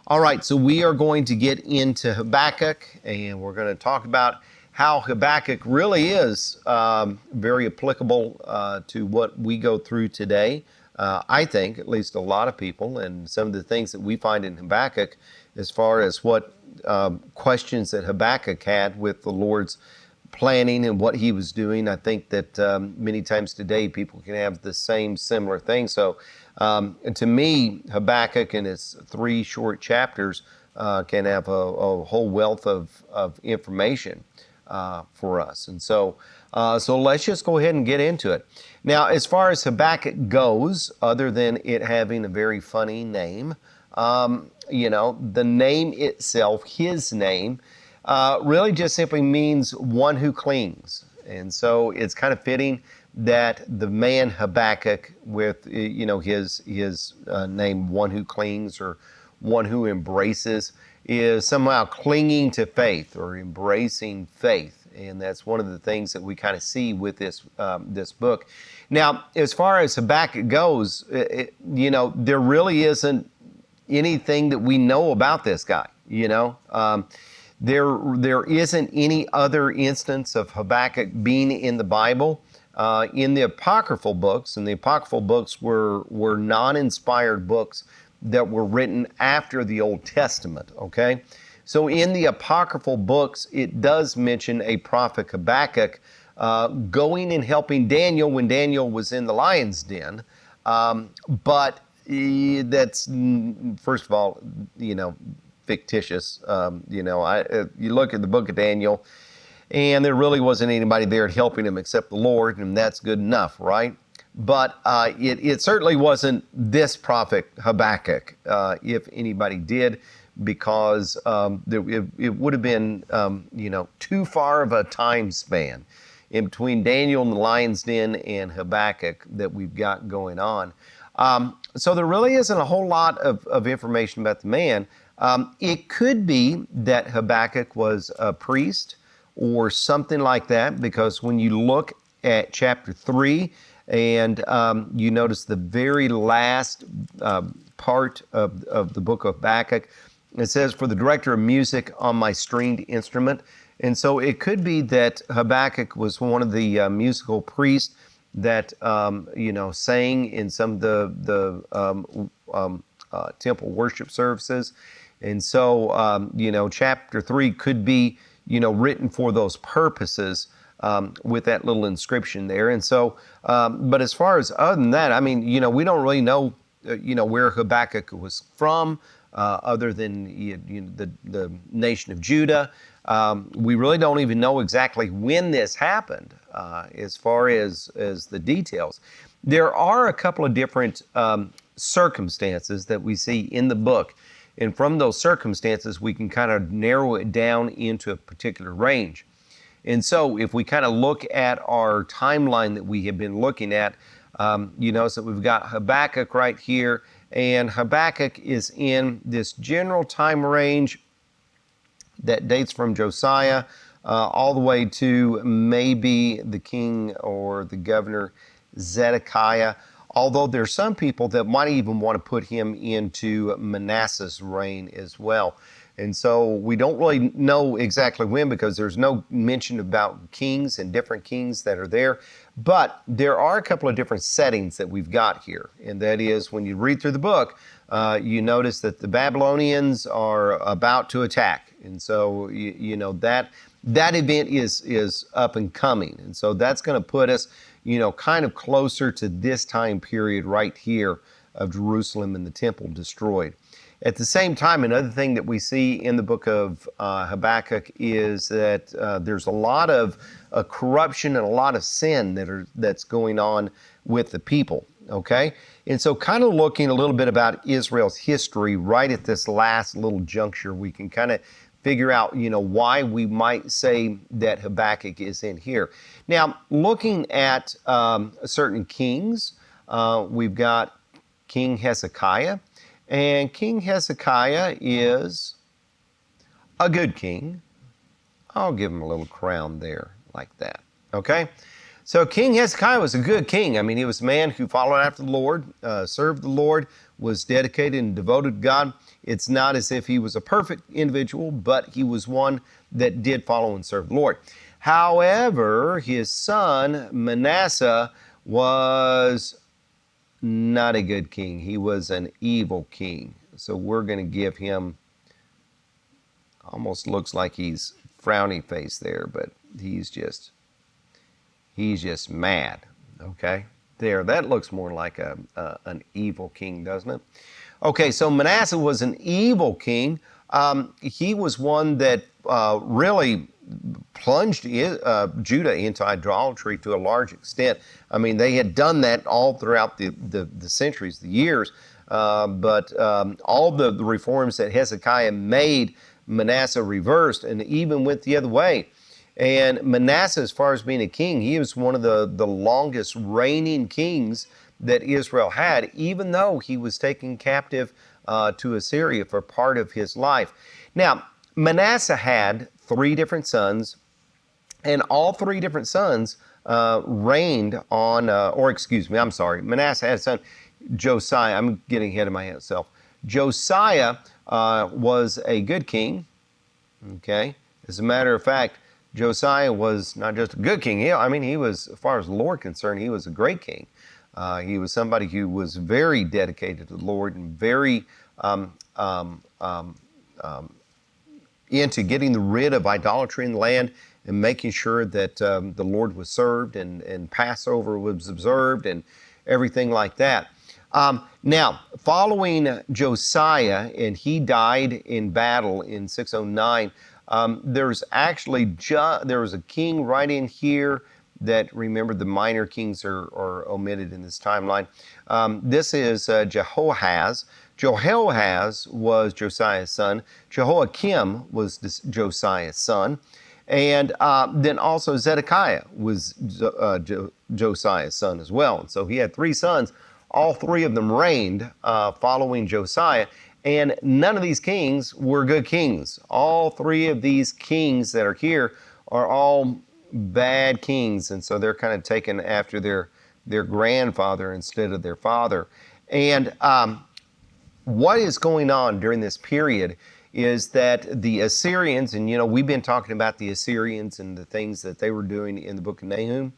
All right, so we are going to get into Habakkuk, and we're going to talk about how Habakkuk really is very applicable to what we go through today. I think, at least a lot of people, and some of the things that we find in Habakkuk as far as what questions that Habakkuk had with the Lord's planning and what he was doing. I think that many times today people can have the same similar thing. So and to me, Habakkuk in its 3 short chapters can have a whole wealth of information for us. And so let's just go ahead and get into it. Now, as far as Habakkuk goes, other than it having a very funny name, the name itself, his name, really just simply means one who clings. And so it's kind of fitting that the man Habakkuk with, his name, one who clings or one who embraces, is somehow clinging to faith or embracing faith. And that's one of the things that we kind of see with this book. Now, as far as Habakkuk goes, there really isn't anything that we know about this guy, There isn't any other instance of Habakkuk being in the Bible. In the apocryphal books, and the apocryphal books were non-inspired books that were written after the Old Testament, okay? So in the apocryphal books, it does mention a prophet Habakkuk going and helping Daniel when Daniel was in the lion's den. But that's, first of all, fictitious. You look at the book of Daniel, and there really wasn't anybody there helping him except the Lord, and that's good enough, right? But it certainly wasn't this prophet Habakkuk, if anybody did, because it would have been, too far of a time span in between Daniel and the lion's den and Habakkuk that we've got going on. So there really isn't a whole lot of information about the man. It could be that Habakkuk was a priest or something like that, because when you look at chapter 3 and you notice the very last part of the book of Habakkuk, it says, "For the director of music on my stringed instrument." And so it could be that Habakkuk was one of the musical priests that, sang in some of the temple worship services. And so, chapter 3 could be, written for those purposes with that little inscription there. And so, but as far as other than that, we don't really know, where Habakkuk was from, other than the nation of Judah. We really don't even know exactly when this happened, as far as the details. There are a couple of different circumstances that we see in the book. And from those circumstances, we can kind of narrow it down into a particular range. And so if we kind of look at our timeline that we have been looking at, so we've got Habakkuk right here, and Habakkuk is in this general time range that dates from Josiah all the way to maybe the king or the governor Zedekiah. Although there's some people that might even want to put him into Manasseh's reign as well. And so we don't really know exactly when, because there's no mention about kings and different kings that are there. But there are a couple of different settings that we've got here. And that is, when you read through the book, you notice that the Babylonians are about to attack. And so, that event is up and coming. And so that's going to put us, kind of closer to this time period right here of Jerusalem and the temple destroyed. At the same time, another thing that we see in the book of Habakkuk is that there's a lot of corruption and a lot of sin that's going on with the people, okay? And so kind of looking a little bit about Israel's history right at this last little juncture, we can kind of figure out, why we might say that Habakkuk is in here. Now, looking at certain kings, we've got King Hezekiah, and King Hezekiah is a good king. I'll give him a little crown there, like that, okay? So King Hezekiah was a good king. He was a man who followed after the Lord, served the Lord, was dedicated and devoted to God. It's not as if he was a perfect individual, but he was one that did follow and serve the Lord. However, his son Manasseh was not a good king. He was an evil king. So we're going to give him, almost looks like he's frowny face there, but he's just mad. Okay, there, that looks more like an evil king, doesn't it? Okay, so Manasseh was an evil king. He was one that really plunged Judah into idolatry to a large extent. I mean, they had done that all throughout the centuries, the years, but all the reforms that Hezekiah made, Manasseh reversed and even went the other way. And Manasseh, as far as being a king, he was one of the longest reigning kings that Israel had, even though he was taken captive to Assyria for part of his life. Now, Manasseh had three different sons, and all three different sons reigned on, Manasseh had a son, Josiah. I'm getting ahead of myself. Josiah was a good king, okay? As a matter of fact, Josiah was not just a good king. He was, as far as the Lord concerned, he was a great king. He was somebody who was very dedicated to the Lord and very into getting rid of idolatry in the land and making sure that the Lord was served and Passover was observed and everything like that. Now, following Josiah, and he died in battle in 609, there's actually there was a king right in here that, remember, the minor kings are omitted in this timeline. This is Jehoahaz. Jehoahaz was Josiah's son. Jehoiakim was Josiah's son. And then also Zedekiah was Josiah's son as well. And so he had three sons. All three of them reigned following Josiah. And none of these kings were good kings. All three of these kings that are here are all bad kings. And so they're kind of taken after their grandfather instead of their father. And what is going on during this period is that the Assyrians, and we've been talking about the Assyrians and the things that they were doing in the book of Nahum.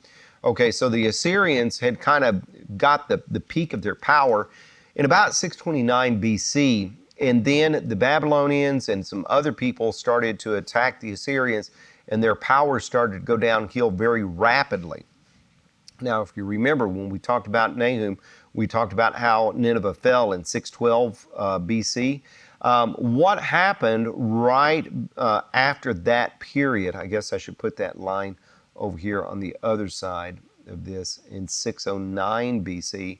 Okay, so the Assyrians had kind of got the peak of their power in about 629 BC, and then the Babylonians and some other people started to attack the Assyrians, and their power started to go downhill very rapidly. Now, if you remember, when we talked about Nahum, we talked about how Nineveh fell in 612 BC. What happened right after that period, I guess I should put that line over here on the other side of this, in 609 BC,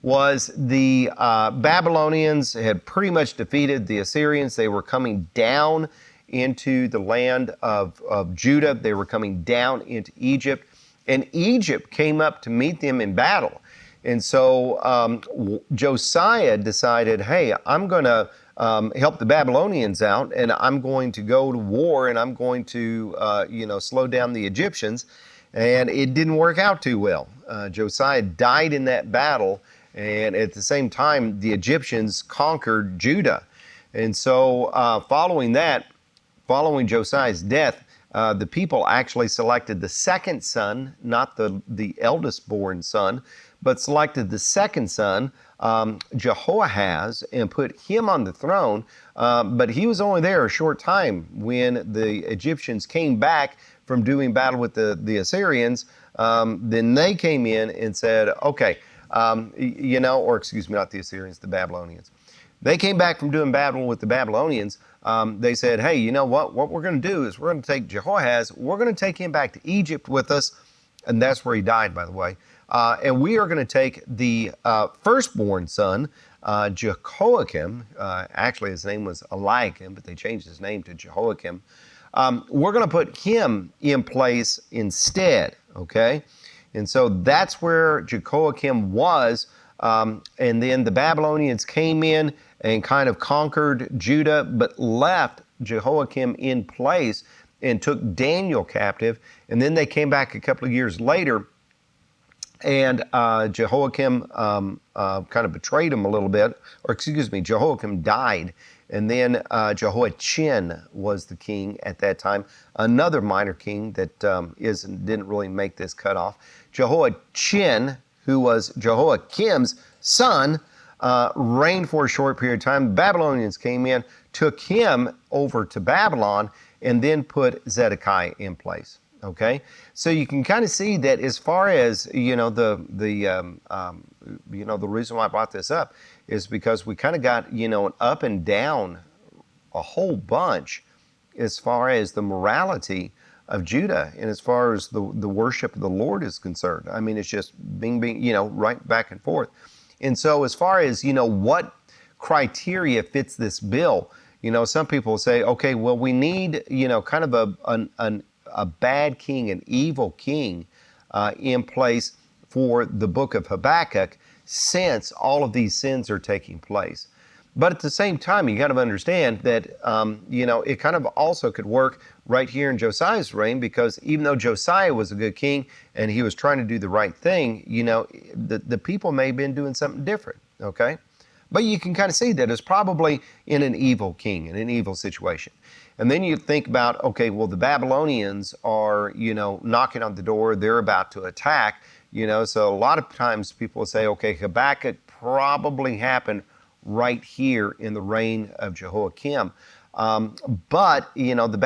was the Babylonians had pretty much defeated the Assyrians. They were coming down into the land of Judah. They were coming down into Egypt, and Egypt came up to meet them in battle. And so Josiah decided, hey, I'm going to help the Babylonians out, and I'm going to go to war, and I'm going to, slow down the Egyptians. And it didn't work out too well. Josiah died in that battle, and at the same time, the Egyptians conquered Judah. And so following Josiah's death, the people actually selected the second son, not the eldest born son, but selected the second son, Jehoahaz, and put him on the throne. But he was only there a short time when the Egyptians came back from doing battle with the Assyrians. Then they came in and said, okay, not the Assyrians, the Babylonians. They came back from doing battle with the Babylonians. They said, hey, you know what? What we're going to do is we're going to take Jehoahaz, we're going to take him back to Egypt with us, and that's where he died, by the way. And we are going to take the firstborn son, Jehoiakim. Actually, his name was Eliakim, but they changed his name to Jehoiakim. We're going to put him in place instead, okay? And so that's where Jehoiakim was. And then the Babylonians came in and kind of conquered Judah, but left Jehoiakim in place and took Daniel captive. And then they came back a couple of years later, and Jehoiakim kind of betrayed him a little bit, Jehoiakim died. And then Jehoiachin was the king at that time, another minor king that didn't really make this cutoff. Jehoiachin, who was Jehoiakim's son, reigned for a short period of time. The Babylonians came in, took him over to Babylon, and then put Zedekiah in place. Okay, so you can kind of see that as far as the reason why I brought this up is because we kind of got an up and down a whole bunch as far as the morality of Judah and as far as the worship of the Lord is concerned. I mean, it's just being right back and forth. And so as far as what criteria fits this bill, some people say, okay, well, we need kind of a bad king, an evil king in place for the book of Habakkuk, since all of these sins are taking place. But at the same time, you got to understand that, it kind of also could work right here in Josiah's reign, because even though Josiah was a good king and he was trying to do the right thing, the people may have been doing something different, okay? But you can kind of see that it's probably in an evil king, in an evil situation. And then you think about, okay, well, the Babylonians are, knocking on the door, they're about to attack, so a lot of times people will say, okay, Habakkuk probably happened right here in the reign of Jehoiakim. But the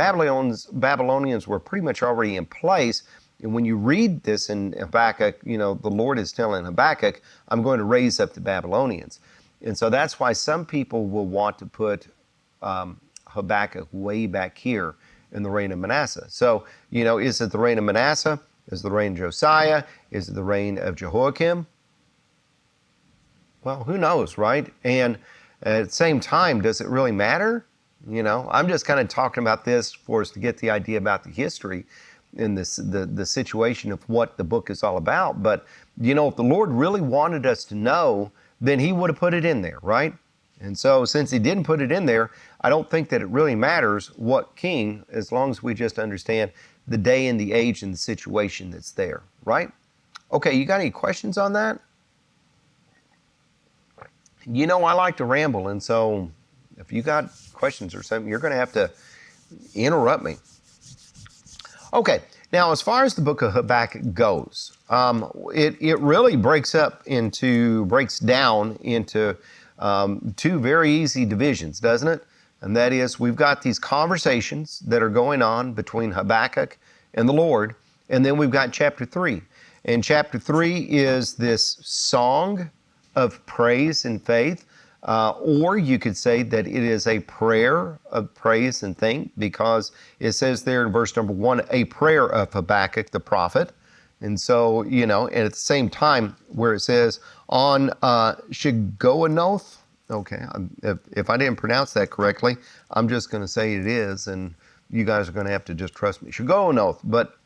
Babylonians were pretty much already in place. And when you read this in Habakkuk, the Lord is telling Habakkuk, I'm going to raise up the Babylonians. And so that's why some people will want to put Habakkuk way back here in the reign of Manasseh. So, is it the reign of Manasseh? Is it the reign of Josiah? Is it the reign of Jehoiakim? Well, who knows, right? And at the same time, does it really matter? I'm just kind of talking about this for us to get the idea about the history and the situation of what the book is all about. But, if the Lord really wanted us to know, then he would have put it in there, right? And so since he didn't put it in there, I don't think that it really matters what king, as long as we just understand the day and the age and the situation that's there, right? Okay, you got any questions on that? I like to ramble, and so if you got questions or something, you're going to have to interrupt me. Okay, now as far as the book of Habakkuk goes, it really breaks down into two very easy divisions, doesn't it? And that is, we've got these conversations that are going on between Habakkuk and the Lord, and then we've got chapter 3. And chapter 3 is this song of praise and faith, or you could say that it is a prayer of praise and thank, because it says there in verse number 1, a prayer of Habakkuk the prophet. And so, and at the same time where it says on Shigionoth, okay, if I didn't pronounce that correctly, I'm just going to say it is, and you guys are going to have to just trust me. Shigionoth, but,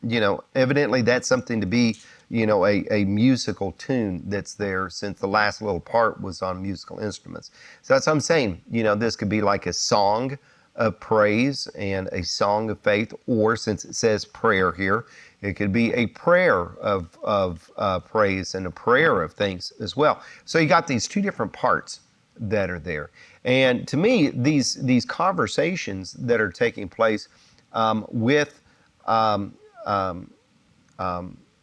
evidently that's something to be, a musical tune that's there, since the last little part was on musical instruments. So that's what I'm saying. This could be like a song of praise and a song of faith, or since it says prayer here, it could be a prayer of praise and a prayer of thanks as well. So you got these two different parts that are there. And to me, these conversations that are taking place with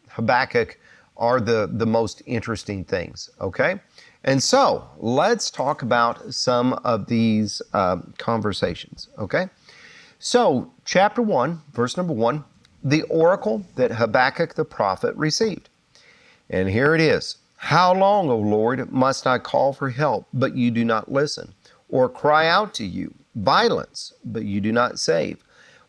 Habakkuk are the most interesting things, okay? And so let's talk about some of these conversations, okay? So chapter 1, verse number 1, the oracle that Habakkuk the prophet received. And here it is. How long, O Lord, must I call for help, but you do not listen, or cry out to you, violence, but you do not save?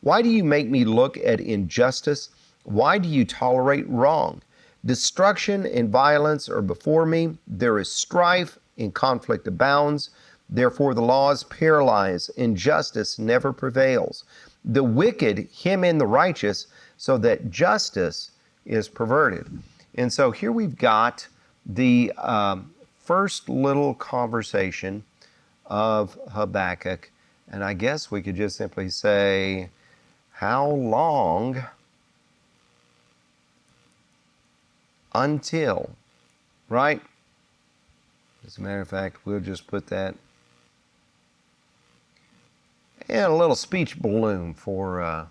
Why do you make me look at injustice? Why do you tolerate wrong? Destruction and violence are before me. There is strife and conflict abounds. Therefore the laws paralyze, and justice never prevails. The wicked hem in the righteous, so that justice is perverted. And so here we've got the first little conversation of Habakkuk. And I guess we could just simply say, how long until, right? As a matter of fact, we'll just put that and a little speech balloon for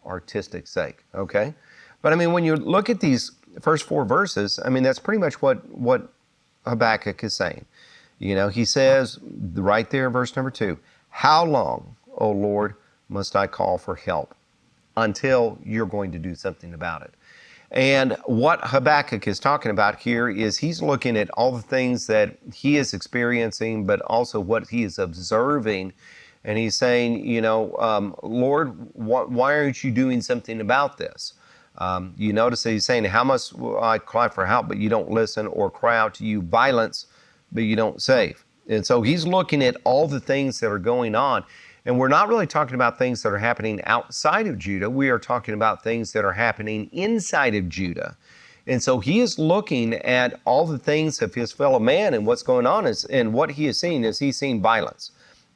artistic sake, okay? But I mean, when you look at these first 4 verses, I mean, that's pretty much what Habakkuk is saying. You know, he says right there in verse number 2, how long, O Lord, must I call for help until you're going to do something about it? And what Habakkuk is talking about here is he's looking at all the things that he is experiencing, but also what he is observing. And he's saying, you know, Lord, why aren't you doing something about this? You notice that he's saying, how much will I cry for help, but you don't listen, or cry out to you violence, but you don't save. And so he's looking at all the things that are going on. And we're not really talking about things that are happening outside of Judah. We are talking about things that are happening inside of Judah. And so he is looking at all the things of his fellow man, and what's going on is, and what he is seeing is he's seeing violence.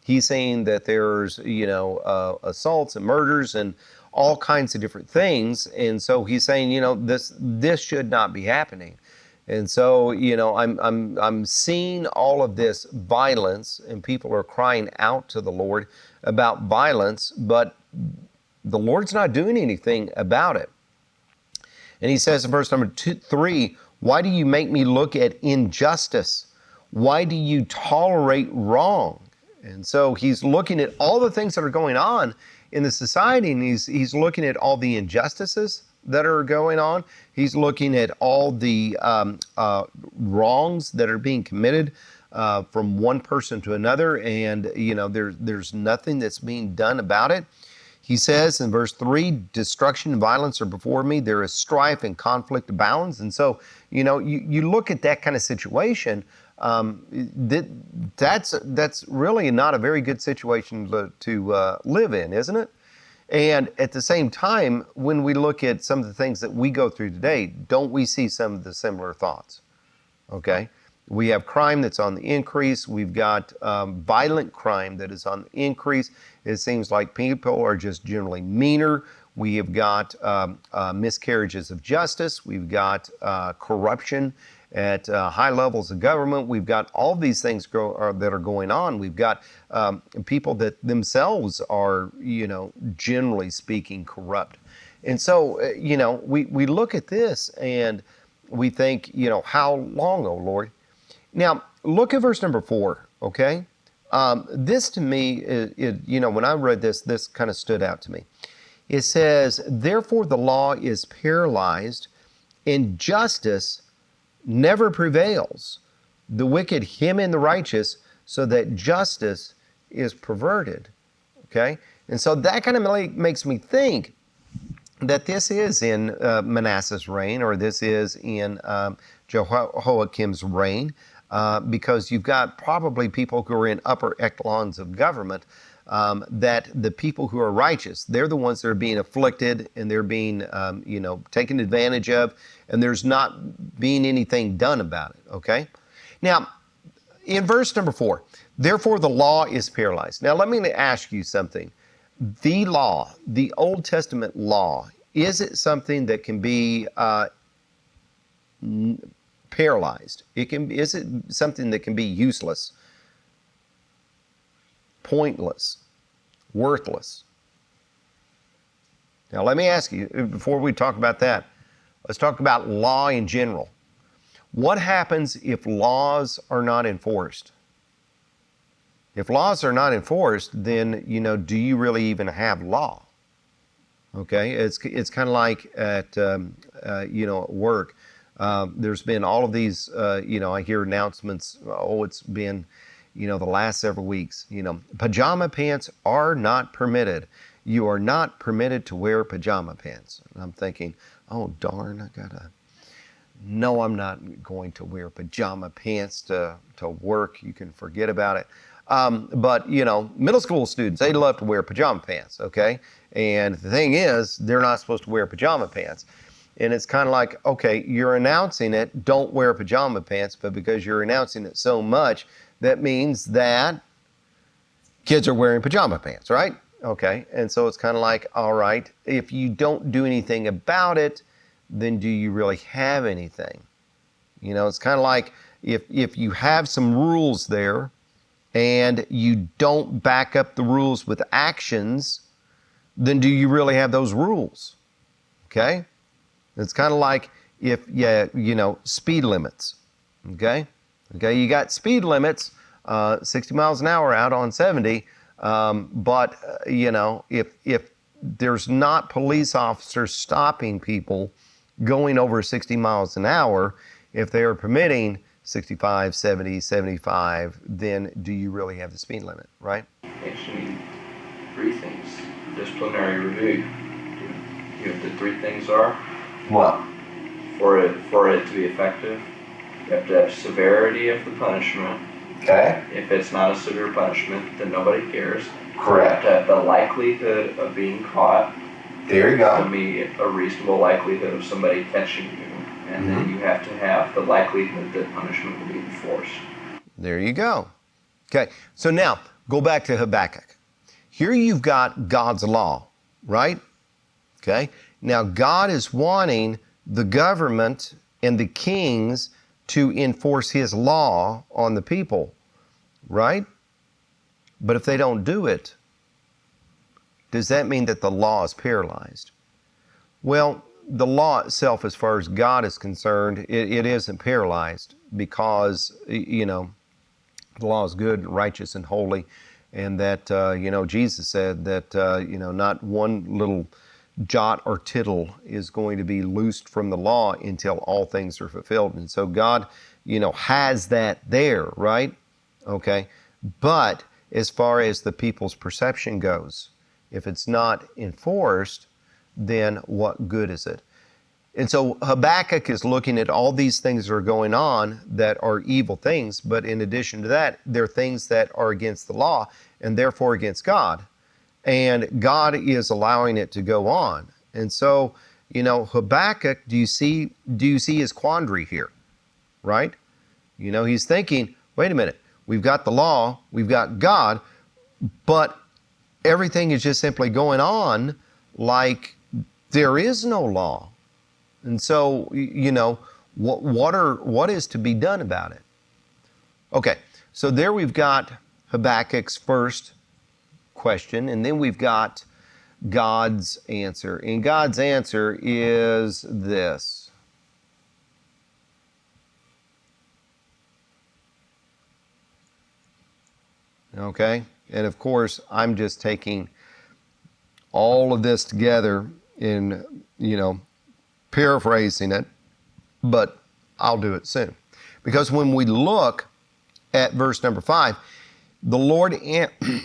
He's saying that there's, you know, assaults and murders and all kinds of different things. And so he's saying, you know, this should not be happening. And so, you know, I'm seeing all of this violence, and people are crying out to the Lord about violence, but the Lord's not doing anything about it. And he says in verse number 3, why do you make me look at injustice? Why do you tolerate wrong? And so he's looking at all the things that are going on in the society, and he's looking at all the injustices that are going on. He's looking at all the wrongs that are being committed from one person to another, and you know, there's nothing that's being done about it. He says in verse 3, destruction and violence are before me. There is strife and conflict abounds. And so, you know, you look at that kind of situation, that's really not a very good situation to live in, isn't it? And at the same time, when we look at some of the things that we go through today, don't we see some of the similar thoughts? Okay? We have crime that's on the increase. We've got violent crime that is on the increase. It seems like people are just generally meaner. We have got miscarriages of justice. We've got corruption at high levels of government. We've got all these things that are going on. We've got people that themselves are, you know, generally speaking, corrupt. And so, you know, we look at this and we think, you know, how long, O Lord? Now, look at verse number 4, okay? This to me, you know, when I read this kind of stood out to me. It says, therefore the law is paralyzed, and justice never prevails. The wicked hem in the righteous, so that justice is perverted, okay? And so that kind of makes me think that this is in Manasseh's reign, or this is in Jehoiakim's reign, because you've got probably people who are in upper echelons of government, that the people who are righteous, they're the ones that are being afflicted, and they're being, you know, taken advantage of, and there's not being anything done about it, okay? Now, in verse number 4, therefore the law is paralyzed. Now, let me ask you something. The law, the Old Testament law, is it something that can be paralyzed? Is it something that can be useless, pointless, worthless? Now, let me ask you, before we talk about that, let's talk about law in general. What happens if laws are not enforced? If laws are not enforced, then, you know, do you really even have law? Okay, it's kind of like at, you know, at work. There's been all of these, you know, I hear announcements, oh, it's been, you know, the last several weeks, you know, pajama pants are not permitted. You are not permitted to wear pajama pants. And I'm thinking, oh, darn, no, I'm not going to wear pajama pants to work. You can forget about it. But, you know, middle school students, they love to wear pajama pants, okay? And the thing is, they're not supposed to wear pajama pants. And it's kind of like, okay, you're announcing it, don't wear pajama pants, but because you're announcing it so much, that means that kids are wearing pajama pants, right? Okay, and so it's kind of like, all right, if you don't do anything about it, then do you really have anything? You know, it's kind of like if you have some rules there, and you don't back up the rules with actions, then do you really have those rules? Okay? It's kind of like if, speed limits. Okay? Okay, you got speed limits, 60 miles an hour out on 70, but, if there's not police officers stopping people going over 60 miles an hour, if they are permitting 65, 70, 75, then do you really have the speed limit, right? Actually, three things. Disciplinary review. You know what the three things are? What? For it to be effective, you have to have severity of the punishment. Okay. If it's not a severe punishment, then nobody cares. Correct. You have to have the likelihood of being caught. There you go. To be a reasonable likelihood of somebody catching you. And then you have to have the likelihood that punishment will be enforced. There you go. Okay, so now go back to Habakkuk. Here you've got God's law, right? Okay, now God is wanting the government and the kings to enforce his law on the people, right? But if they don't do it, does that mean that the law is paralyzed? Well, the law itself, as far as God is concerned, it isn't paralyzed because, the law is good, righteous, and holy. And that, Jesus said that, not one little jot or tittle is going to be loosed from the law until all things are fulfilled. And so God, has that there, right? Okay. But as far as the people's perception goes, if it's not enforced, then what good is it? And so Habakkuk is looking at all these things that are going on that are evil things, but in addition to that, they're things that are against the law and therefore against God. And God is allowing it to go on. And so, Habakkuk, do you see his quandary here? Right? He's thinking, wait a minute, we've got the law, we've got God, but everything is just simply going on like there is no law. And so, what is to be done about it? Okay, so there we've got Habakkuk's first question, and then we've got God's answer. And God's answer is this. Okay, and of course, I'm just taking all of this together in, paraphrasing it, but I'll do it soon. Because when we look at verse number 5, the Lord answers,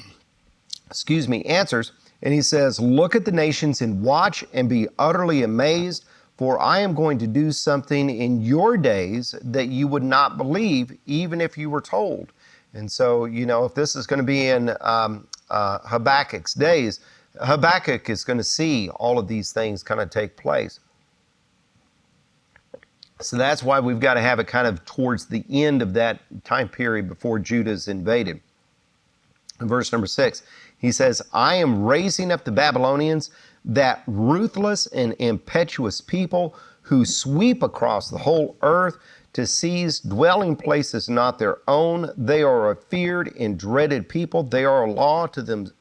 and he says, "Look at the nations and watch and be utterly amazed, for I am going to do something in your days that you would not believe, even if you were told." And so, if this is going to be in Habakkuk's days, Habakkuk is going to see all of these things kind of take place. So that's why we've got to have it kind of towards the end of that time period before Judah's invaded. In verse number 6, he says, "I am raising up the Babylonians, that ruthless and impetuous people who sweep across the whole earth to seize dwelling places not their own. They are a feared and dreaded people. They are a law to them,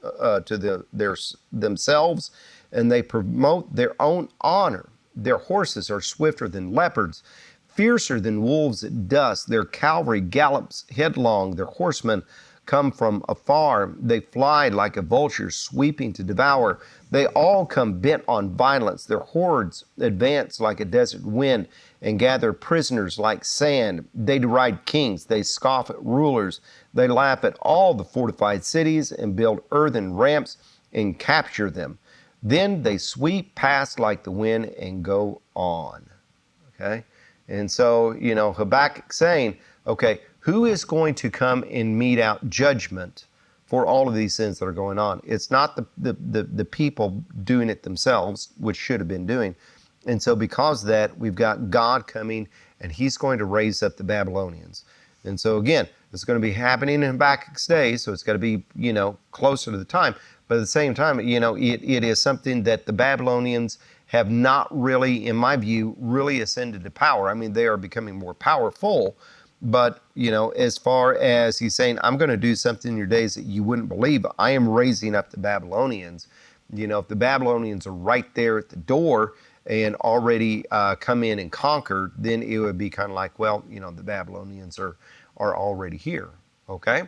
themselves, and they promote their own honor. Their horses are swifter than leopards, fiercer than wolves at dusk. Their cavalry gallops headlong. Their horsemen come from afar. They fly like a vulture, sweeping to devour. They all come bent on violence. Their hordes advance like a desert wind and gather prisoners like sand. They deride kings. They scoff at rulers. They laugh at all the fortified cities and build earthen ramps and capture them. Then they sweep past like the wind and go on." Okay? And so, Habakkuk saying, okay, who is going to come and mete out judgment for all of these sins that are going on? It's not the people doing it themselves, which should have been doing. And so because of that, we've got God coming, and he's going to raise up the Babylonians. And so again, it's going to be happening in Habakkuk's day, so it's got to be, closer to the time. But at the same time, it is something that the Babylonians have not really, in my view, really ascended to power. I mean, they are becoming more powerful, But, as far as he's saying, I'm going to do something in your days that you wouldn't believe. I am raising up the Babylonians. If the Babylonians are right there at the door and already come in and conquered, then it would be kind of like, well, the Babylonians are already here. Okay?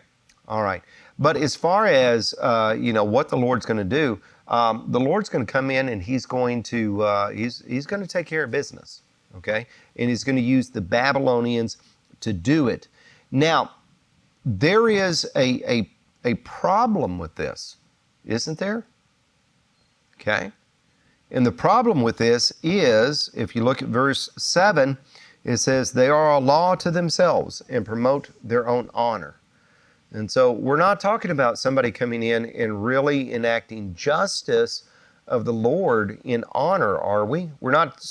All right. But as far as, what the Lord's going to do, the Lord's going to come in and he's going to take care of business. Okay? And he's going to use the Babylonians to do it. Now, there is a problem with this, isn't there? Okay. And the problem with this is, if you look at verse 7, it says, they are a law to themselves and promote their own honor. And so we're not talking about somebody coming in and really enacting justice of the Lord in honor, are we? We're not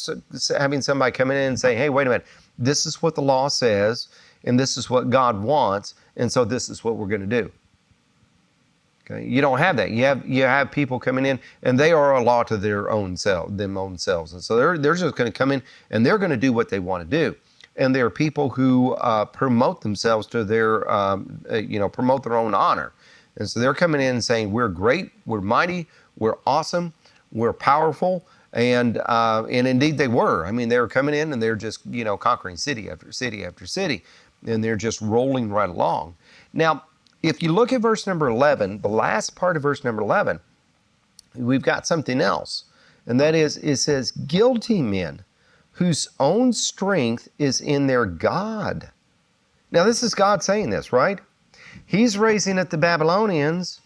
having somebody come in and say, hey, wait a minute, this is what the law says, and this is what God wants, and so this is what we're going to do. Okay? You don't have that. You have people coming in, and they are a law to their own themselves. And so they're just going to come in, and they're going to do what they want to do. And there are people who promote themselves to promote their own honor. And so they're coming in and saying, we're great, we're mighty, we're awesome, we're powerful. And indeed they were. I mean, they were coming in and they're just, conquering city after city after city. And they're just rolling right along. Now, if you look at verse number 11, the last part of verse number 11, we've got something else. And that is, it says, guilty men whose own strength is in their God. Now, this is God saying this, right? He's raising up the Babylonians,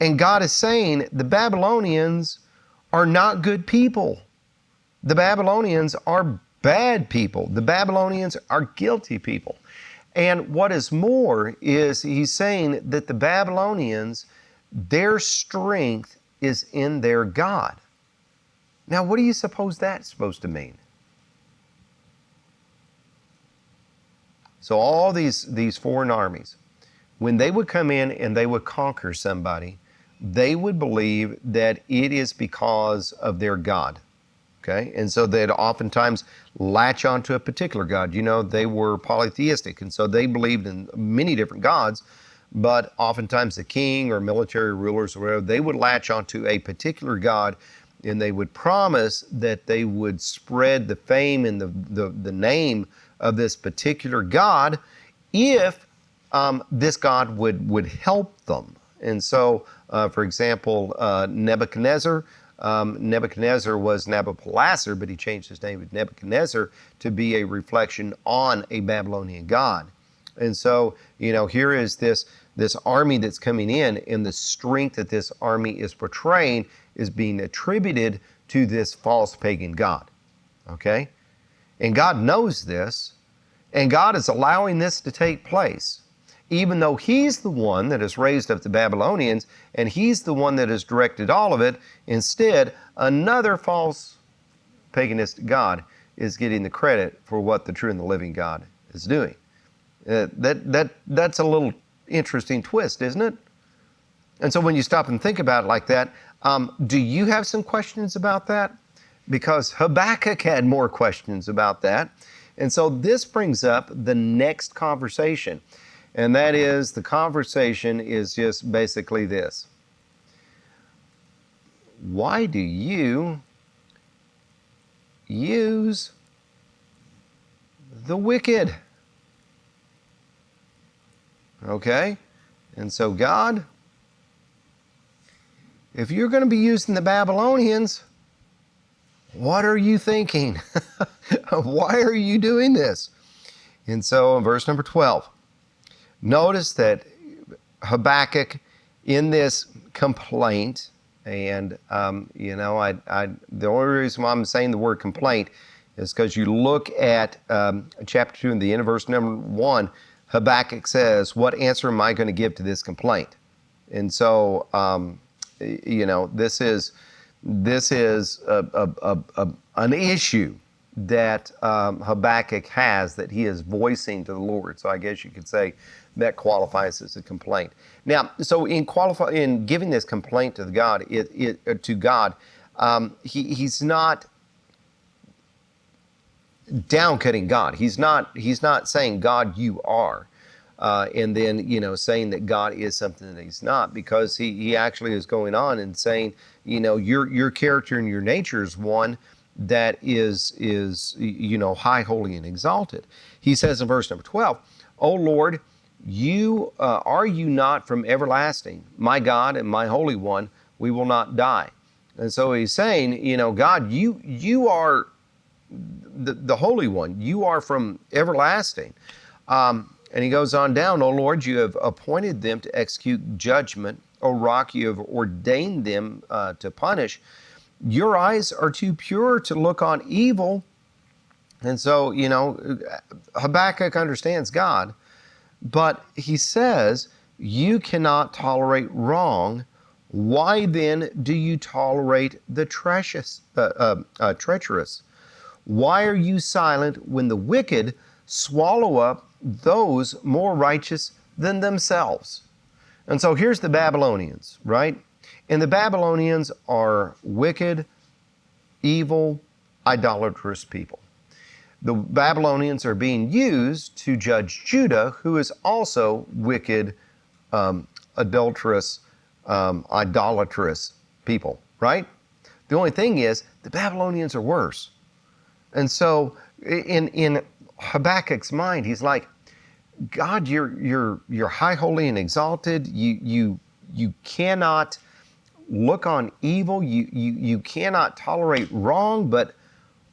and God is saying the Babylonians are not good people. The Babylonians are bad people. The Babylonians are guilty people. And what is more is he's saying that the Babylonians, their strength is in their God. Now, what do you suppose that's supposed to mean? So all these foreign armies, when they would come in and they would conquer somebody, they would believe that it is because of their God. Okay? And so they'd oftentimes latch onto a particular God. They were polytheistic, and so they believed in many different gods, but oftentimes the king or military rulers or whatever, they would latch onto a particular God, and they would promise that they would spread the fame and the name of this particular God if this God would help them. And so, for example, Nebuchadnezzar was Nabopolassar, but he changed his name to Nebuchadnezzar to be a reflection on a Babylonian god. And so, here is this army that's coming in, and the strength that this army is portraying is being attributed to this false pagan god. Okay? And God knows this, and God is allowing this to take place, even though he's the one that has raised up the Babylonians, and he's the one that has directed all of it. Instead, another false paganistic god is getting the credit for what the true and the living God is doing. That's a little interesting twist, isn't it? And so when you stop and think about it like that, do you have some questions about that? Because Habakkuk had more questions about that. And so this brings up the next conversation. And that is, the conversation is just basically this. Why do you use the wicked? Okay? And so God, if you're going to be using the Babylonians, what are you thinking? Why are you doing this? And so in verse number 12, notice that Habakkuk, in this complaint, and the only reason why I'm saying the word complaint is because you look at chapter 2 and the end of verse number 1, Habakkuk says, what answer am I going to give to this complaint? And so, this is an issue that Habakkuk has, that he is voicing to the Lord. So I guess you could say that qualifies as a complaint. Now, so in giving this complaint to God, he's not downcutting God. He's not saying, God, you are. And then, saying that God is something that he's not, because he actually is going on and saying, your character and your nature is one that is high, holy, and exalted. He says in verse number 12, O Lord, are you not from everlasting, my God and my Holy One? We will not die. And so he's saying, God, you are the Holy One. You are from everlasting. And he goes on down, O Lord, you have appointed them to execute judgment. O Rock, you have ordained them to punish. Your eyes are too pure to look on evil. And so, Habakkuk understands God, but he says, you cannot tolerate wrong. Why then do you tolerate the treacherous? Why are you silent when the wicked swallow up those more righteous than themselves? And so here's the Babylonians, right? And the Babylonians are wicked, evil, idolatrous people. The Babylonians are being used to judge Judah, who is also wicked, adulterous, idolatrous people, right? The only thing is, the Babylonians are worse. And so in Habakkuk's mind, he's like, God, you're high, holy, and exalted. You cannot look on evil. You cannot tolerate wrong. But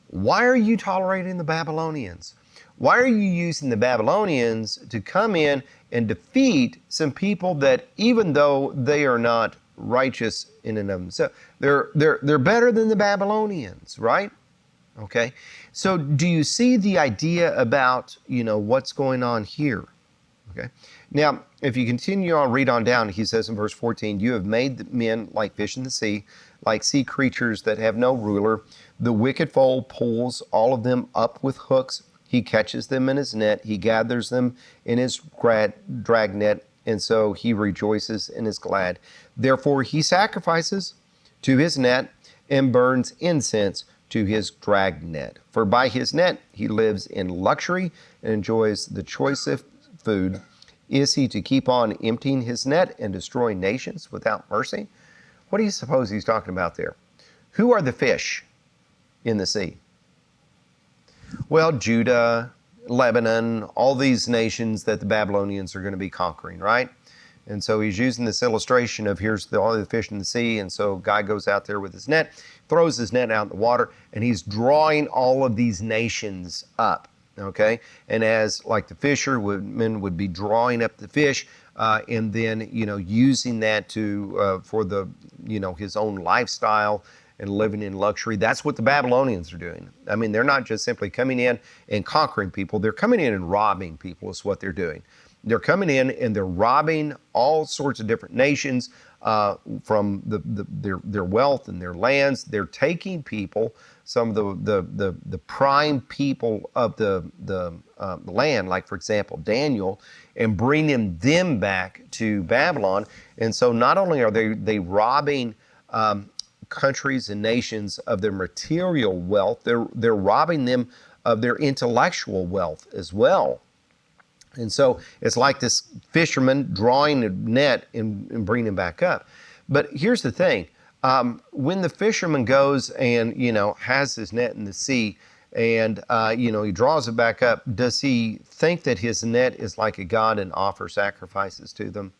why are you tolerating the Babylonians? Why are you using the Babylonians to come in and defeat some people that, even though they are not righteous in and of themselves, they're better than the Babylonians, right? Okay, so do you see the idea about, what's going on here? Okay, now, if you continue on, read on down, he says in verse 14, you have made men like fish in the sea, like sea creatures that have no ruler. The wicked foe pulls all of them up with hooks. He catches them in his net. He gathers them in his dragnet, and so he rejoices and is glad. Therefore, he sacrifices to his net and burns incense to his dragnet. For by his net he lives in luxury and enjoys the choicest food. Is he to keep on emptying his net and destroying nations without mercy? What do you suppose he's talking about there? Who are the fish in the sea? Well, Judah, Lebanon, all these nations that the Babylonians are going to be conquering, right? And so he's using this illustration of here's all the fish in the sea. And so guy goes out there with his net, throws his net out in the water, and he's drawing all of these nations up. Okay, and as like the fishermen would be drawing up the fish, and then using that to for the his own lifestyle and living in luxury. That's what the Babylonians are doing. I mean, they're not just simply coming in and conquering people; they're coming in and robbing people. Is what they're doing. They're coming in and they're robbing all sorts of different nations from their wealth and their lands. They're taking people, some of the prime people of the land, like for example Daniel, and bringing them back to Babylon. And so not only are they robbing countries and nations of their material wealth, they're robbing them of their intellectual wealth as well. And so it's like this fisherman drawing a net and bringing him back up. But here's the thing. When the fisherman goes and, has his net in the sea and, he draws it back up, does he think that his net is like a god and offer sacrifices to them?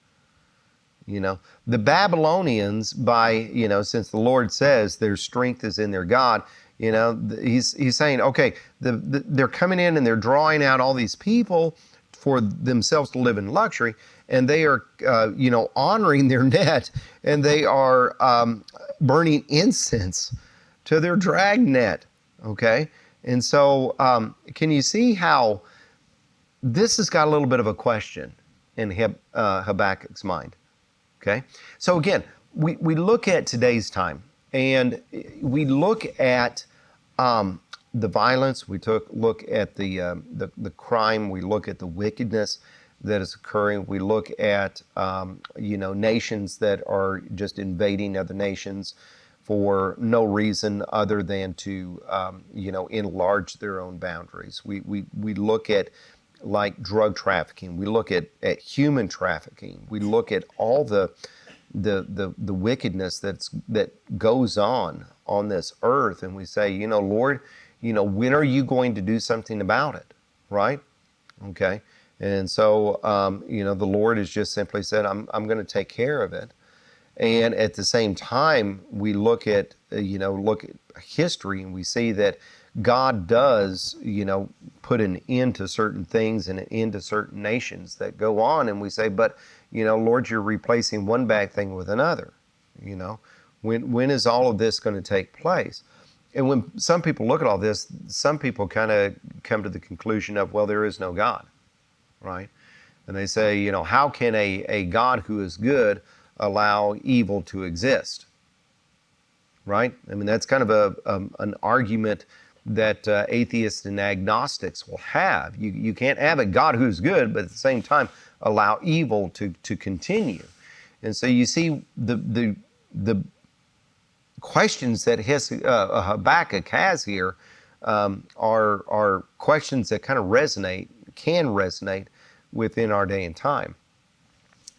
The Babylonians, since the Lord says their strength is in their God, he's saying, okay, they're coming in and they're drawing out all these people for themselves to live in luxury, and they are, honoring their net, and they are burning incense to their dragnet, okay? And so can you see how this has got a little bit of a question in Habakkuk's mind, okay? So again, we look at today's time, and we look at the violence, we look at the crime, we look at the wickedness that is occurring, we look at nations that are just invading other nations, for no reason other than to, enlarge their own boundaries. We look at like drug trafficking. We look at human trafficking. We look at all the wickedness that goes on this earth, and we say, Lord, when are you going to do something about it, right? Okay, and so the Lord has just simply said, I'm going to take care of it. And at the same time, we look at history, and we see that God does put an end to certain things and an end to certain nations that go on, and we say, but Lord, you're replacing one bad thing with another. When is all of this going to take place? And when some people look at all this, some people kind of come to the conclusion of, well, there is no God, right? And they say, how can a God who is good allow evil to exist, right? I mean, that's kind of an argument that atheists and agnostics will have. You can't have a God who's good, but at the same time allow evil to continue. And so you see the questions that Habakkuk has here are questions that kind of can resonate within our day and time.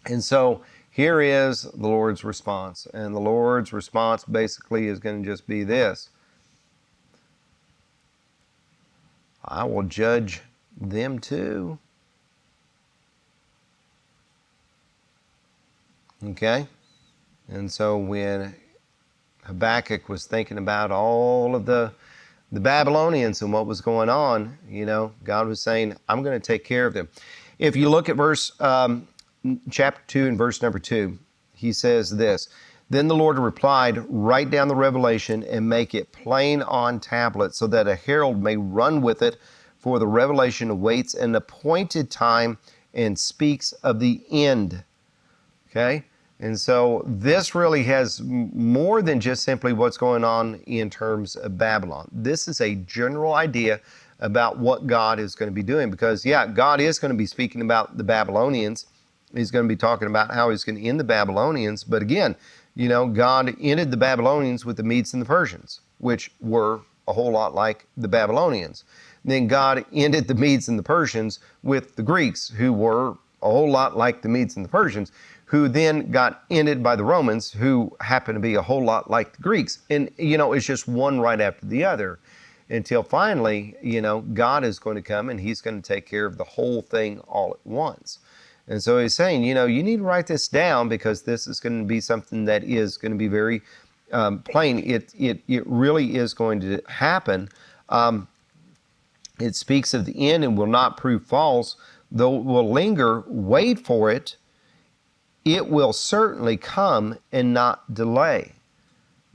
And so here is the Lord's response. And the Lord's response basically is going to just be this: I will judge them too. Okay? And so when Habakkuk was thinking about all of the Babylonians and what was going on, God was saying, I'm going to take care of them. If you look at chapter 2 and verse number 2, he says this: Then the Lord replied, write down the revelation and make it plain on tablets, so that a herald may run with it, for the revelation awaits an appointed time and speaks of the end. Okay? And so this really has more than just simply what's going on in terms of Babylon. This is a general idea about what God is going to be doing, because, God is going to be speaking about the Babylonians. He's going to be talking about how he's going to end the Babylonians. But again, God ended the Babylonians with the Medes and the Persians, which were a whole lot like the Babylonians. Then God ended the Medes and the Persians with the Greeks, who were a whole lot like the Medes and the Persians, who then got ended by the Romans, who happened to be a whole lot like the Greeks. And, it's just one right after the other, until finally, God is going to come and he's going to take care of the whole thing all at once. And so he's saying, you need to write this down, because this is going to be something that is going to be very plain. It really is going to happen. It speaks of the end and will not prove false, though it will linger. Wait for it. It will certainly come and not delay.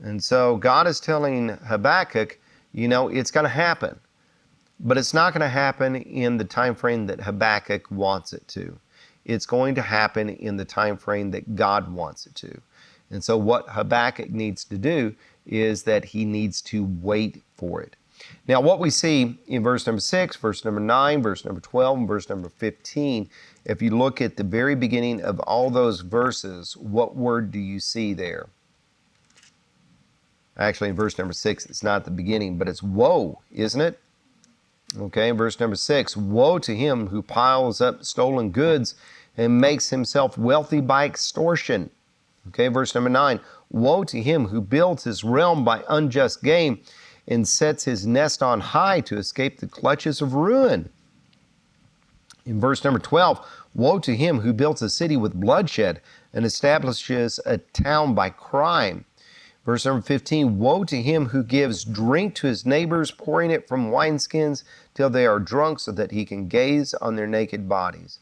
And so God is telling Habakkuk, it's going to happen, but it's not going to happen in the time frame that Habakkuk wants it to. It's going to happen in the time frame that God wants it to. And so what Habakkuk needs to do is that he needs to wait for it. Now, what we see in verse number 6, verse number 9, verse number 12, and verse number 15, if you look at the very beginning of all those verses, what word do you see there? Actually, in verse number 6, it's not the beginning, but it's woe, isn't it? Okay, verse number 6, woe to him who piles up stolen goods and makes himself wealthy by extortion. Okay, verse number 9, woe to him who builds his realm by unjust gain and sets his nest on high to escape the clutches of ruin. In verse number 12, woe to him who builds a city with bloodshed and establishes a town by crime. Verse number 15, woe to him who gives drink to his neighbors, pouring it from wineskins till they are drunk, so that he can gaze on their naked bodies.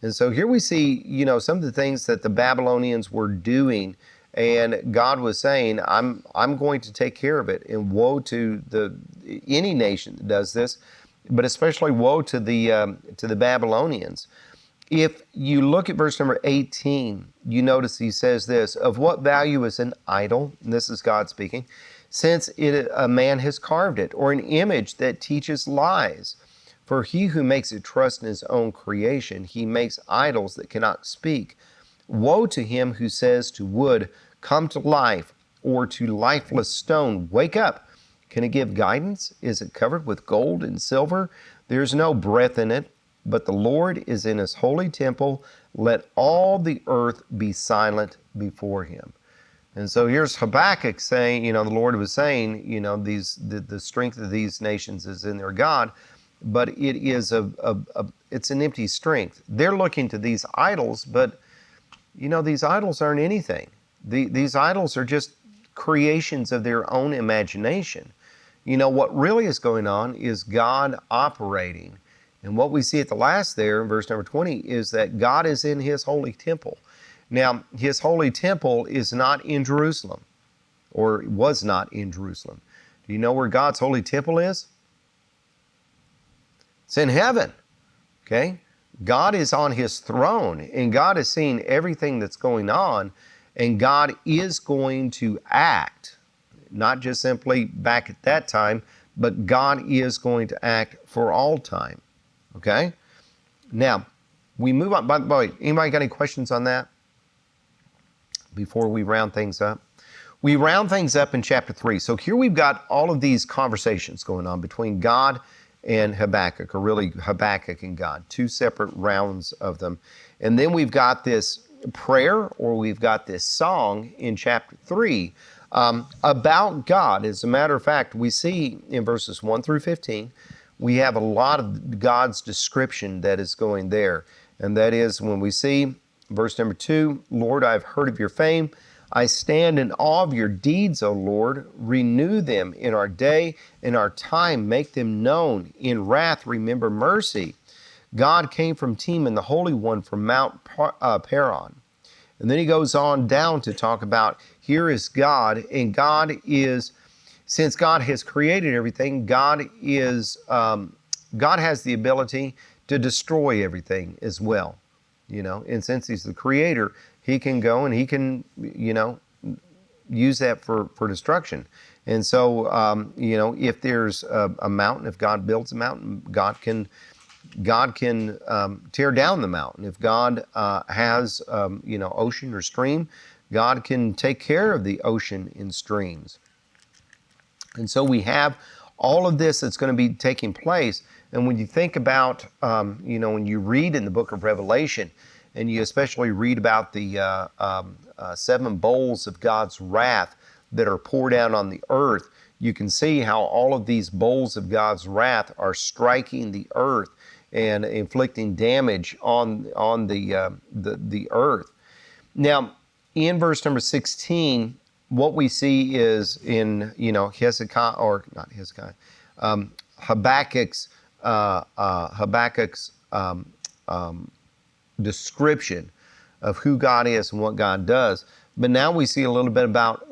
And so here we see, some of the things that the Babylonians were doing, and God was saying, I'm going to take care of it. And woe to any nation that does this, but especially woe to the Babylonians. If you look at verse number 18, you notice he says this: of what value is an idol? And this is God speaking. Since a man has carved it, or an image that teaches lies. For he who makes it trust in his own creation, he makes idols that cannot speak. Woe to him who says to wood, come to life, or to lifeless stone, wake up? Can it give guidance? Is it covered with gold and silver? There's no breath in it, but the Lord is in his holy temple. Let all the earth be silent before him. And so here's Habakkuk saying, the Lord was saying, the strength of these nations is in their God, but it is it's an empty strength. They're looking to these idols, but these idols aren't anything. These idols are just creations of their own imagination. What really is going on is God operating. And what we see at the last there in verse number 20 is that God is in his holy temple. Now, his holy temple is not in Jerusalem, or was not in Jerusalem. Do you know where God's holy temple is? It's in heaven, okay? God is on his throne, and God is seeing everything that's going on, and God is going to act, not just simply back at that time, but God is going to act for all time, okay? Now, we move on. By the way, anybody got any questions on that before we round things up? We round things up in chapter 3. So here we've got all of these conversations going on between God and Habakkuk, or really Habakkuk and God, two separate rounds of them. And then we've got this prayer, or we've got this song in chapter 3 about God. As a matter of fact, we see in verses 1 through 15, we have a lot of God's description that is going there. And that is when we see verse number 2, Lord, I've heard of your fame. I stand in awe of your deeds, O Lord. Renew them in our day, in our time. Make them known. In wrath, remember mercy. God came from Teman, the Holy One from Mount Paran. And then he goes on down to talk about here is God, and God is, since God has created everything, God has the ability to destroy everything as well. And since he's the creator, he can go and he can, use that for destruction. And so, if there's a mountain, if God builds a mountain, God can tear down the mountain. If God has, ocean or stream, God can take care of the ocean and streams. And so we have all of this that's going to be taking place. And when you think about, when you read in the book of Revelation, and you especially read about the 7 bowls of God's wrath that are poured out on the earth, you can see how all of these bowls of God's wrath are striking the earth and inflicting damage on the earth. Now, in verse number 16, what we see is in Hezekiah, or not Hezekiah, Habakkuk's description of who God is and what God does. But now we see a little bit about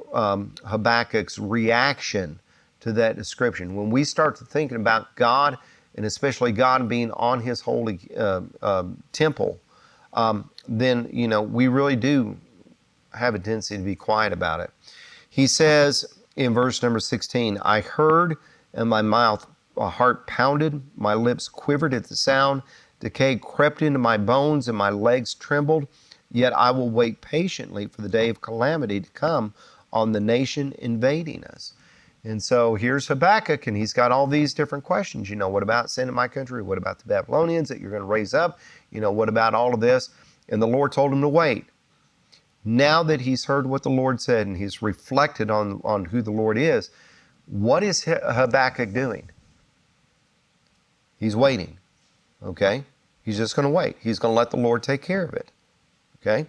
Habakkuk's reaction to that description. When we start to thinking about God, and especially God being on his holy temple, then we really do have a tendency to be quiet about it. He says in verse number 16, I heard, and my heart pounded, my lips quivered at the sound. Decay crept into my bones, and my legs trembled. Yet I will wait patiently for the day of calamity to come on the nation invading us. And so here's Habakkuk, and he's got all these different questions. What about sin in my country? What about the Babylonians that you're going to raise up? What about all of this? And the Lord told him to wait. Now that he's heard what the Lord said and he's reflected on who the Lord is, what is Habakkuk doing? He's waiting, okay? He's just going to wait. He's going to let the Lord take care of it, okay?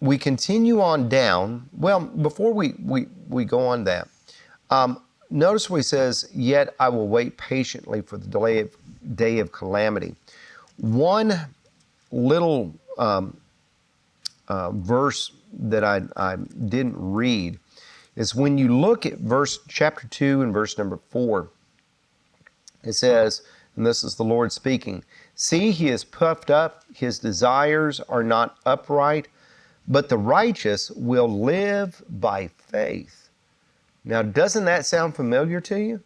We continue on down. Well, before we go on that, notice where he says, yet I will wait patiently for the day of calamity. One little verse that I didn't read is when you look at chapter 2 and verse number 4, it says, and this is the Lord speaking, see, he is puffed up, his desires are not upright, but the righteous will live by faith. Now, doesn't that sound familiar to you?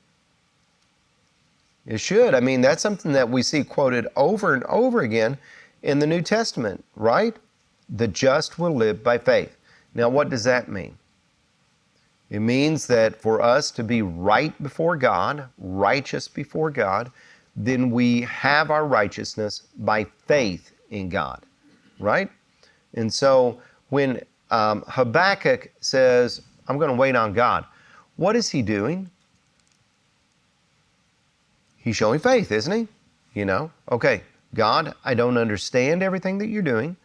It should. I mean, that's something that we see quoted over and over again in the New Testament, right? The just will live by faith. Now, what does that mean? It means that for us to be right before God, righteous before God, then we have our righteousness by faith in God, right? And so when Habakkuk says, I'm going to wait on God, what is he doing? He's showing faith, isn't he? Okay, God, I don't understand everything that you're doing,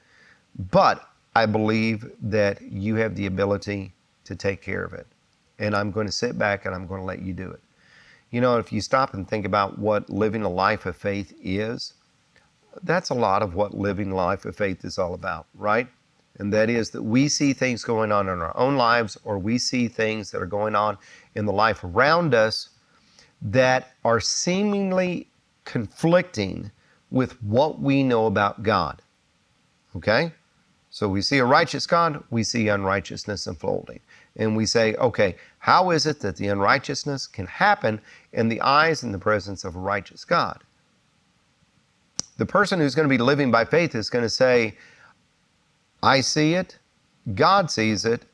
but I believe that you have the ability to take care of it. And I'm going to sit back and I'm going to let you do it. If you stop and think about what living a life of faith is, that's a lot of what living a life of faith is all about, right? And that is that we see things going on in our own lives, or we see things that are going on in the life around us that are seemingly conflicting with what we know about God. Okay? So we see a righteous God, we see unrighteousness unfolding. And we say, okay, how is it that the unrighteousness can happen in the eyes and the presence of a righteous God? The person who's going to be living by faith is going to say, I see it, God sees it,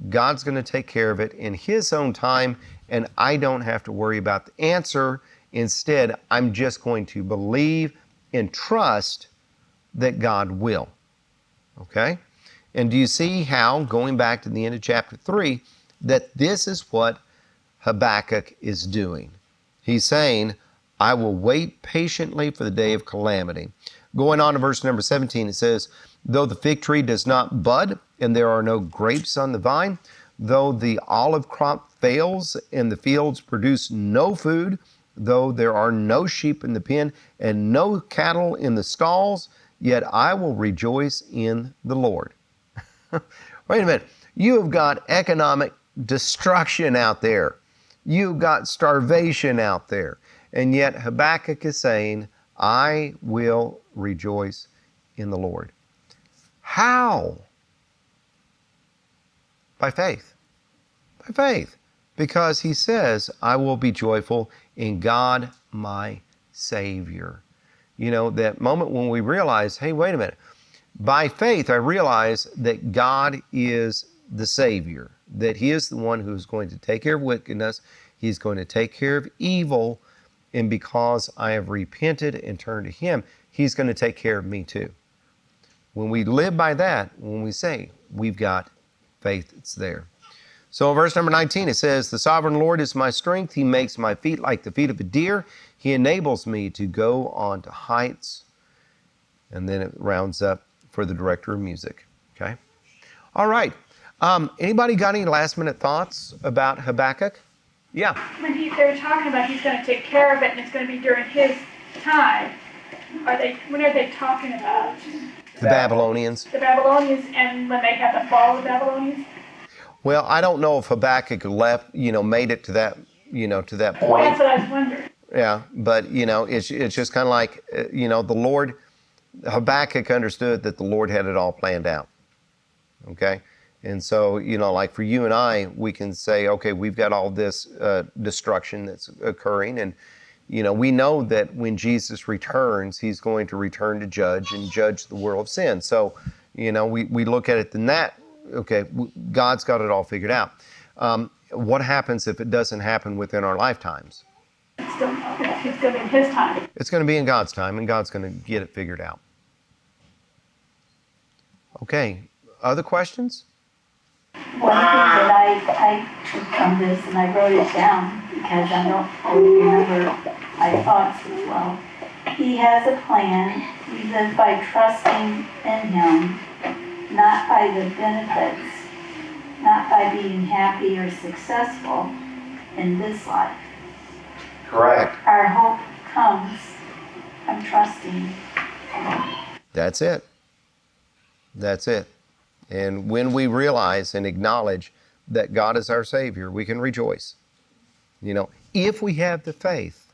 God's going to take care of it in His own time, and I don't have to worry about the answer. Instead, I'm just going to believe and trust that God will. Okay? And do you see how, going back to the end of chapter 3, that this is what Habakkuk is doing? He's saying, I will wait patiently for the day of calamity. Going on to verse number 17, it says, though the fig tree does not bud, and there are no grapes on the vine, though the olive crop fails, and the fields produce no food, though there are no sheep in the pen, and no cattle in the stalls, yet I will rejoice in the Lord. Wait a minute. You have got economic destruction out there. You've got starvation out there. And yet Habakkuk is saying, I will rejoice in the Lord. How? By faith. By faith. Because he says, I will be joyful in God, my Savior. That moment when we realize, hey, wait a minute. By faith, I realize that God is the Savior, that He is the one who is going to take care of wickedness. He's going to take care of evil. And because I have repented and turned to Him, He's going to take care of me too. When we live by that, when we say we've got faith, it's there. So in verse number 19, it says, the sovereign Lord is my strength. He makes my feet like the feet of a deer. He enables me to go on to heights. And then it rounds up for the director of music. Okay? All right. Anybody got any last minute thoughts about Habakkuk? Yeah. When they're talking about he's going to take care of it and it's going to be during his time, when are they talking about? The Babylonians. The Babylonians, and when they had the fall of the Babylonians? Well, I don't know if Habakkuk left, made it to that, to that point. Well, that's what I was wondering. Yeah, but, it's just kind of like, the Lord, Habakkuk understood that the Lord had it all planned out. Okay? And so, like for you and I, we can say, okay, we've got all this destruction that's occurring. And, we know that when Jesus returns, He's going to return to judge the world of sin. So, we look at it in that, okay, God's got it all figured out. What happens if it doesn't happen within our lifetimes? It's going to be in His time. It's going to be in God's time, and God's going to get it figured out. Okay, other questions? One thing that I took from this, and I wrote it down because I don't remember my thoughts as well. He has a plan. We live by trusting in Him, not by the benefits, not by being happy or successful in this life. Correct. Our hope comes from trusting. That's it. That's it. And when we realize and acknowledge that God is our Savior, we can rejoice. If we have the faith.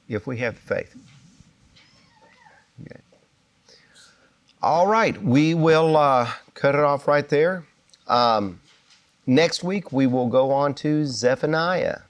If we have the faith. Okay. All right. We will cut it off right there. Next week, we will go on to Zephaniah.